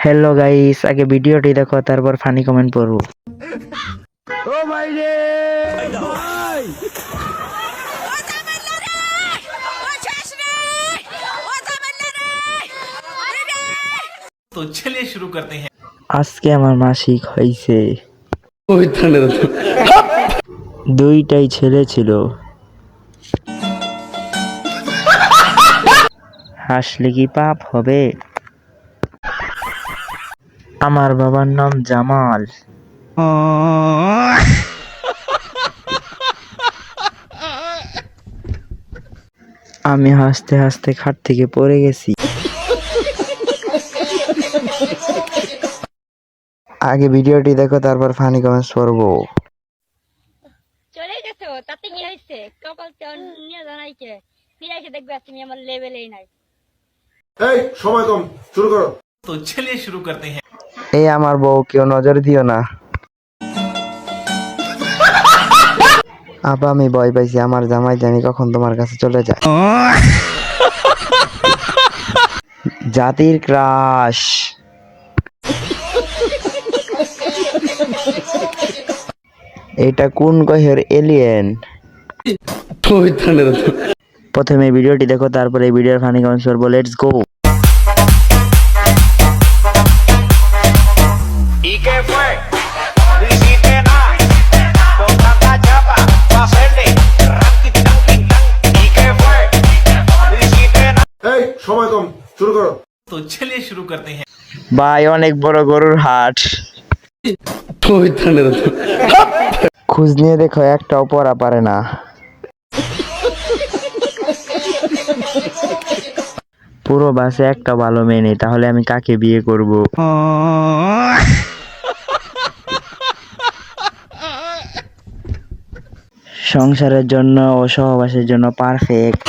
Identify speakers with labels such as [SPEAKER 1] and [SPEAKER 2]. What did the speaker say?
[SPEAKER 1] Hello guys, আগে ভিডিওটি দেখো তারপর ফানি কমেন্ট পড়বো। ও ভাই রে ভাই,
[SPEAKER 2] तो चलिए शुरू करते हैं।
[SPEAKER 1] আজকে আমার মাসিক হয়েছে।
[SPEAKER 3] ওই ঠান্ডা
[SPEAKER 1] দুইটাই ছেলে ছিল। হাসলে কি পাপ হবে? আমার বাবার নাম জামাল। আমি হাসতে হাসতে খাট থেকে পড়ে গেছি। আগে ভিডিওটি দেখো তারপর ফানি কমেন্টস পড়বো।
[SPEAKER 4] চলে গেছো তাতে কি হয়েছে? কপাল নিয়ে জানাইছে ফিরে এসে দেখবে তুমি আমার লেভেলেই নাই।
[SPEAKER 3] এই সময় কম, শুরু করো।
[SPEAKER 2] तो चलिए शुरू करते हैं।
[SPEAKER 1] এই আমার বউ, কেউ নজর দিও না। আপা আমি ভয় পাইছি, আমার জামাই জানি কখন তোমার কাছে চলে যায়। জাতির ক্রাশ। এটা কোন গ্রহের এলিয়েন?
[SPEAKER 3] ওই ঠান্ডা
[SPEAKER 1] প্রথমে ভিডিওটি দেখো তারপরে এই ভিডিওর ফানি কমেন্টস করবো। Let's go.
[SPEAKER 5] ¿Y qué fue? No hiciste nada. Con tanta chapa, pa' hacerle ranky tanky tan. ¿Y qué fue? No hiciste nada.
[SPEAKER 3] এই সময় কম, শুরু করো।
[SPEAKER 2] तो चलिए शुरू करते हैं।
[SPEAKER 1] ভাই অনেক বড় গরুর হাট।
[SPEAKER 3] ওই ঠান্ডা
[SPEAKER 1] খোঁজ নিয়ে দেখো, একটাও পরা পারে না। পুরো বাসে একটা ভালো মেয়ে নেই, তাহলে আমি কাকে বিয়ে করব? সংসারের জন্য ও সহবাসের জন্য পারফেক্ট।